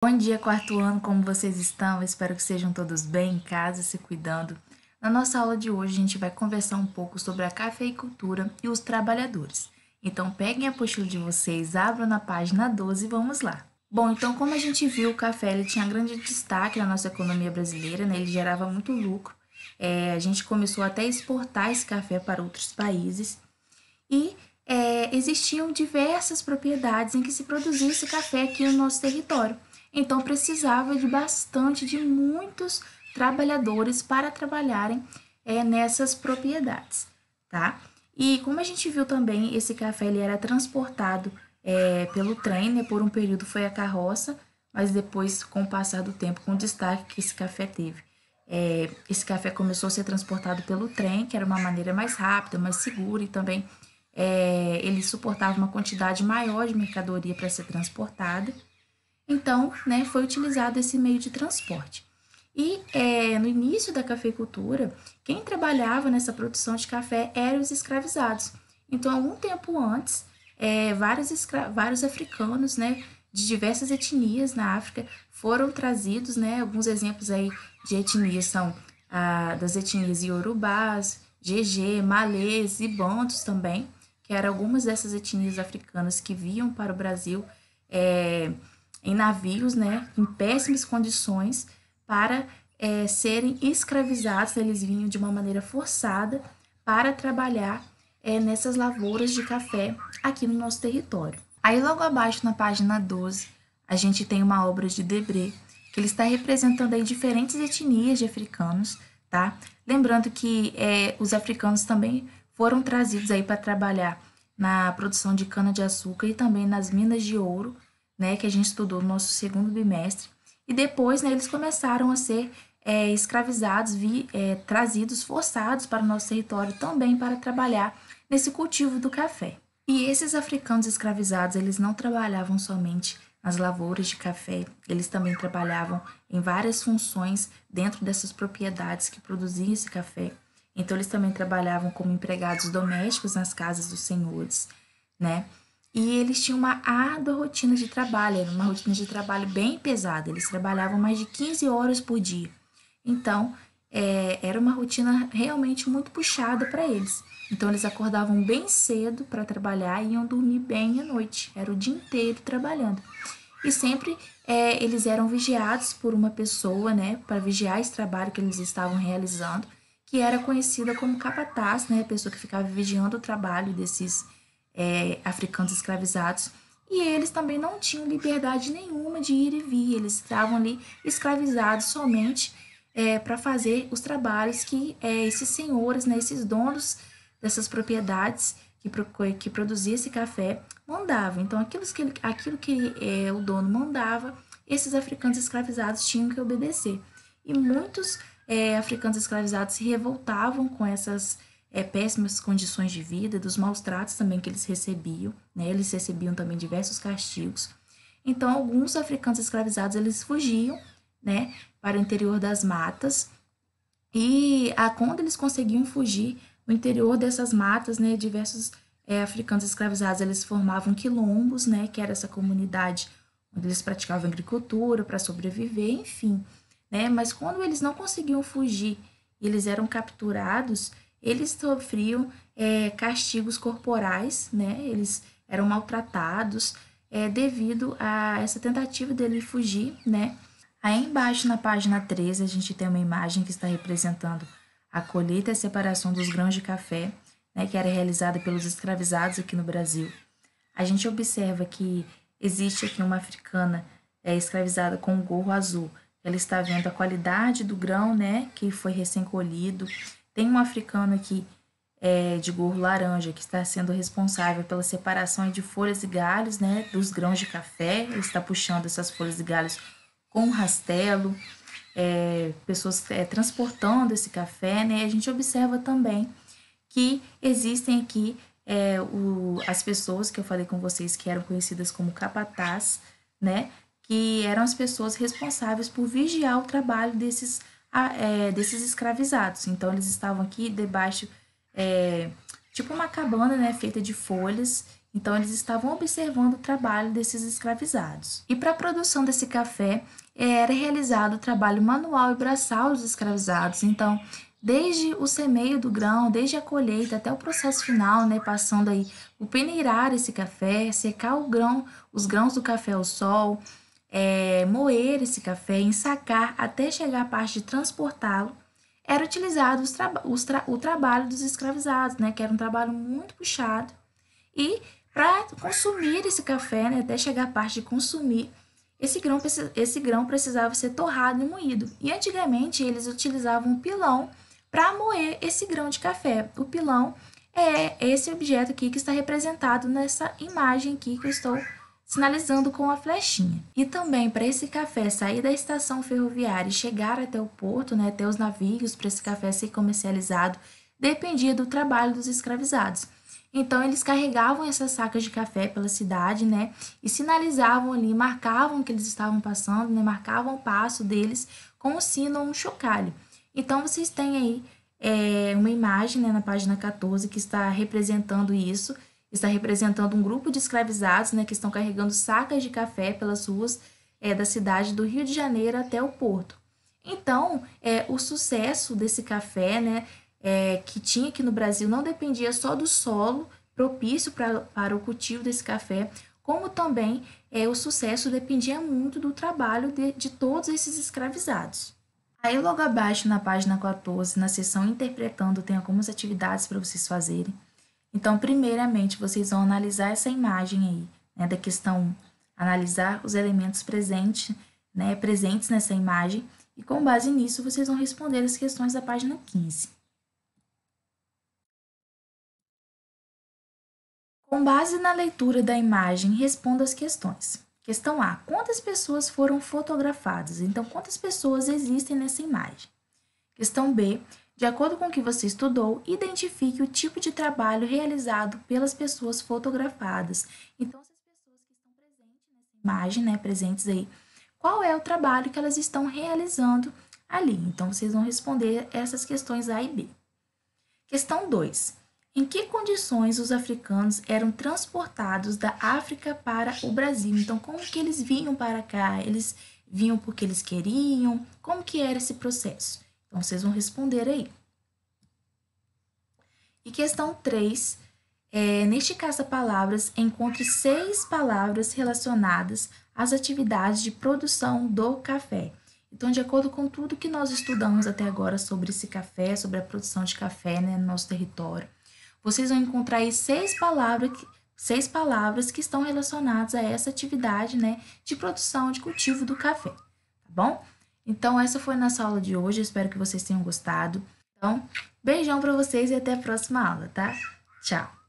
Bom dia, quarto ano, como vocês estão? Espero que sejam todos bem em casa, se cuidando. Na nossa aula de hoje, a gente vai conversar um pouco sobre a cafeicultura e os trabalhadores. Então, peguem a apostila de vocês, abram na página 12 e vamos lá. Bom, então, como a gente viu, o café ele tinha grande destaque na nossa economia brasileira, né? Ele gerava muito lucro. A gente começou até a exportar esse café para outros países e existiam diversas propriedades em que se produzia esse café aqui no nosso território. Então precisava de muitos trabalhadores para trabalharem nessas propriedades, tá? E como a gente viu também, esse café ele era transportado pelo trem, né? Por um período foi a carroça, mas depois, com o passar do tempo, com o destaque que esse café teve, esse café começou a ser transportado pelo trem, que era uma maneira mais rápida, mais segura e também ele suportava uma quantidade maior de mercadoria para ser transportada. Então, né, foi utilizado esse meio de transporte. E no início da cafeicultura, quem trabalhava nessa produção de café eram os escravizados. Então, algum tempo antes, vários africanos, né, de diversas etnias na África foram trazidos, né, alguns exemplos aí de etnias são das etnias iorubás, Gegê, malês e bantos também, que eram algumas dessas etnias africanas que vinham para o Brasil em navios, né, em péssimas condições, para serem escravizados. Eles vinham de uma maneira forçada para trabalhar nessas lavouras de café aqui no nosso território. Aí logo abaixo, na página 12, a gente tem uma obra de Debré, que ele está representando aí diferentes etnias de africanos, tá? Lembrando que os africanos também foram trazidos aí para trabalhar na produção de cana-de-açúcar e também nas minas de ouro, né, que a gente estudou no nosso segundo bimestre. E depois, né, eles começaram a ser escravizados, trazidos, forçados para o nosso território também para trabalhar nesse cultivo do café. E esses africanos escravizados, eles não trabalhavam somente nas lavouras de café, eles também trabalhavam em várias funções dentro dessas propriedades que produziam esse café. Então, eles também trabalhavam como empregados domésticos nas casas dos senhores, né? E eles tinham uma árdua rotina de trabalho, era uma rotina de trabalho bem pesada, eles trabalhavam mais de 15 horas por dia. Então, era uma rotina realmente muito puxada para eles. Então, eles acordavam bem cedo para trabalhar e iam dormir bem à noite, era o dia inteiro trabalhando. E sempre eles eram vigiados por uma pessoa, né, para vigiar esse trabalho que eles estavam realizando, que era conhecida como capataz, né, a pessoa que ficava vigiando o trabalho desses africanos escravizados. E eles também não tinham liberdade nenhuma de ir e vir, eles estavam ali escravizados somente para fazer os trabalhos que esses senhores, né, esses donos dessas propriedades que produzia esse café mandavam. Então, aquilo que o dono mandava, esses africanos escravizados tinham que obedecer. E muitos africanos escravizados se revoltavam com essas péssimas condições de vida, dos maus tratos também que eles recebiam, né? Eles recebiam também diversos castigos. Então, alguns africanos escravizados, eles fugiam, né, para o interior das matas, e quando eles conseguiam fugir, no interior dessas matas, né, diversos africanos escravizados, eles formavam quilombos, né, que era essa comunidade onde eles praticavam agricultura para sobreviver, enfim, né? Mas quando eles não conseguiam fugir, eles eram capturados, eles sofriam castigos corporais, né? Eles eram maltratados devido a essa tentativa dele fugir, né? Aí embaixo, na página 13, a gente tem uma imagem que está representando a colheita e a separação dos grãos de café, né, que era realizada pelos escravizados aqui no Brasil. A gente observa que existe aqui uma africana escravizada com um gorro azul. Ela está vendo a qualidade do grão, né, que foi recém-colhido. Tem um africano aqui de gorro laranja que está sendo responsável pela separação de folhas e galhos, né, dos grãos de café. Ele está puxando essas folhas e galhos com um rastelo, pessoas transportando esse café, né? A gente observa também que existem aqui as pessoas que eu falei com vocês que eram conhecidas como capataz, né? Que eram as pessoas responsáveis por vigiar o trabalho desses escravizados. Então, eles estavam aqui debaixo, tipo uma cabana, né? Feita de folhas, Então, eles estavam observando o trabalho desses escravizados. E para a produção desse café, era realizado o trabalho manual e braçal dos escravizados. Então, desde o semeio do grão, desde a colheita até o processo final, né, passando aí o peneirar esse café, secar o grão, os grãos do café ao sol, moer esse café, ensacar até chegar à parte de transportá-lo, era utilizado o trabalho dos escravizados, né, que era um trabalho muito puxado. E para consumir esse café, né, até chegar à parte de consumir, esse grão precisava ser torrado e moído. E antigamente eles utilizavam um pilão para moer esse grão de café. O pilão é esse objeto aqui que está representado nessa imagem aqui que eu estou sinalizando com a flechinha. E também para esse café sair da estação ferroviária e chegar até o porto, né, até os navios, para esse café ser comercializado, dependia do trabalho dos escravizados. Então, eles carregavam essas sacas de café pela cidade, né? E sinalizavam ali, marcavam que eles estavam passando, né? Marcavam o passo deles com um sino ou um chocalho. Então, vocês têm aí uma imagem, né, na página 14 que está representando isso. Está representando um grupo de escravizados, né, que estão carregando sacas de café pelas ruas da cidade do Rio de Janeiro até o porto. Então, o sucesso desse café, né, que tinha aqui no Brasil não dependia só do solo propício para o cultivo desse café, como também o sucesso dependia muito do trabalho de todos esses escravizados. Aí logo abaixo na página 14, na seção Interpretando, tem algumas atividades para vocês fazerem. Então, primeiramente, vocês vão analisar essa imagem aí, né, da questão 1, analisar os elementos presentes nessa imagem, e com base nisso, vocês vão responder as questões da página 15. Com base na leitura da imagem, responda as questões. Questão A. Quantas pessoas foram fotografadas? Então, quantas pessoas existem nessa imagem? Questão B. De acordo com o que você estudou, identifique o tipo de trabalho realizado pelas pessoas fotografadas. Então, essas pessoas que estão presentes nessa imagem, né, presentes aí, qual é o trabalho que elas estão realizando ali? Então, vocês vão responder essas questões A e B. Questão 2. Em que condições os africanos eram transportados da África para o Brasil? Então, como que eles vinham para cá? Eles vinham porque eles queriam? Como que era esse processo? Então, vocês vão responder aí. E questão 3. Neste caça-palavras, encontre 6 palavras relacionadas às atividades de produção do café. Então, de acordo com tudo que nós estudamos até agora sobre esse café, sobre a produção de café, né, no nosso território, vocês vão encontrar aí 6 palavras que estão relacionadas a essa atividade, né, de produção, de cultivo do café, tá bom? Então, essa foi a nossa aula de hoje, eu espero que vocês tenham gostado. Então, beijão para vocês e até a próxima aula, tá? Tchau!